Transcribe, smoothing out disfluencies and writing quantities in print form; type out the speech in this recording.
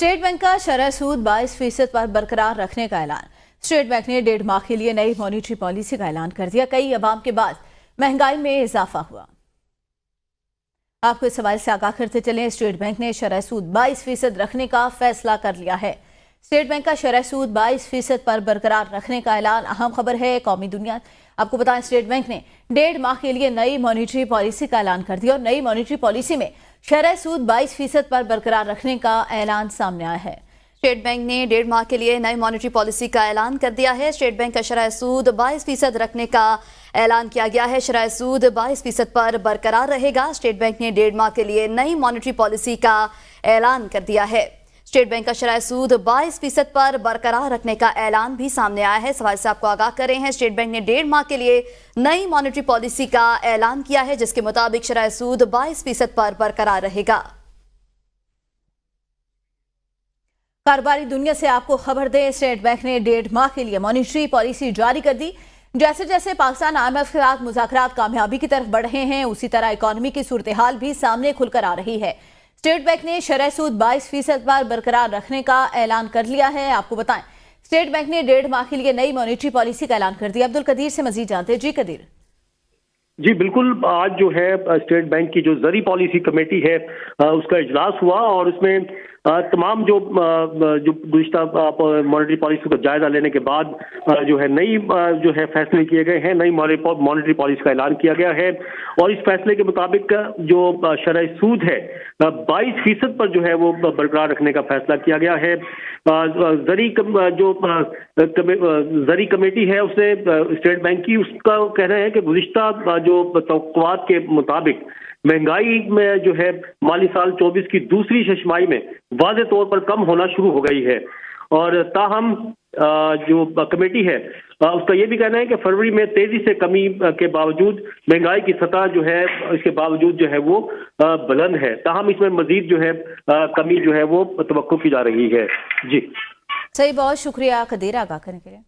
State bank का शरह सूद 22% पर बरकरार रखने का ऐलान। स्टेट बैंक ने 1.5 माह के लिए नई मॉनेटरी पॉलिसी का ऐलान कर दिया। कई अवाम के बाद महंगाई में इजाफा हुआ। आपको इस सवाल से आगाह करते चलें, स्टेट बैंक ने शरह सूद 22% रखने का फैसला कर लिया है। स्टेट बैंक का शरह सूद 22% पर बरकरार रखने का ऐलान अहम खबर है कौमी दुनिया। आपको बताएं, स्टेट बैंक ने 1.5 माह के लिए नई मॉनेटरी पॉलिसी का ऐलान कर दिया और नई मॉनेटरी पॉलिसी में शरह सूद 22% पर बरकरार रखने का ऐलान सामने आया है। स्टेट बैंक ने 1.5 माह के लिए नई मॉनेटरी पॉलिसी का ऐलान कर दिया है। स्टेट बैंक का शरह सूद 22% रखने का ऐलान किया गया है। शरह सूद 22% पर बरकरार रहेगा। स्टेट बैंक ने 1.5 माह के लिए नई मॉनेटरी पॉलिसी का ऐलान कर दिया है। स्टेट बैंक का शरह सूद 22% पर बरकरार रखने का ऐलान भी सामने आया है। सवाल से आपको आगाह कर रहे हैं, स्टेट बैंक ने 1.5 माह के लिए नई मॉनेटरी पॉलिसी का ऐलान किया है, जिसके मुताबिक शरह सूद 22% पर बरकरार रहेगा। कारोबारी दुनिया से आपको खबर दें, स्टेट बैंक ने 1.5 माह के लिए मॉनेटरी पॉलिसी जारी कर दी। जैसे जैसे पाकिस्तान IMF के साथ मुज़ाकरात कामयाबी की तरफ बढ़ रहे हैं, उसी तरह इकॉनमी की सूरत हाल भी सामने खुलकर आ रही है। स्टेट बैंक ने शरह सूद 22% पर बरकरार रखने का ऐलान कर लिया है। आपको बताएं, स्टेट बैंक ने 1.5 माह के लिए नई मॉनेटरी पॉलिसी का ऐलान कर दिया। अब्दुल कदीर से मजीद जानते हैं। जी कदीर। जी बिल्कुल, आज जो है स्टेट बैंक की जो जरी पॉलिसी कमेटी है उसका इजलास हुआ और उसमें तमाम जो गुज़िश्ता मॉनेटरी पॉलिसी का जायजा लेने के बाद जो है नई जो है फैसले किए गए हैं। नई मॉनेटरी पॉलिसी का ऐलान किया गया है और इस फैसले के मुताबिक जो शरह सूद है 22% पर जो है वो बरकरार रखने का फैसला किया गया है। जरी कमेटी है उसने स्टेट बैंक की, उसका कहना है कि गुज़िश्ता जो तवक्कुआत के मुताबिक महंगाई में जो है माली साल 24 की दूसरी छमाही में वाज़े तौर पर कम होना शुरू हो गई है और ताहम जो कमेटी है उसका ये भी कहना है कि फरवरी में तेजी से कमी के बावजूद महंगाई की सतह जो है इसके बावजूद जो है वो बुलंद है। ताहम इसमें मजीद जो है कमी जो है वो तवक्को की जा रही है। जी सही, बहुत शुक्रिया कदीर आगाह करने के लिए।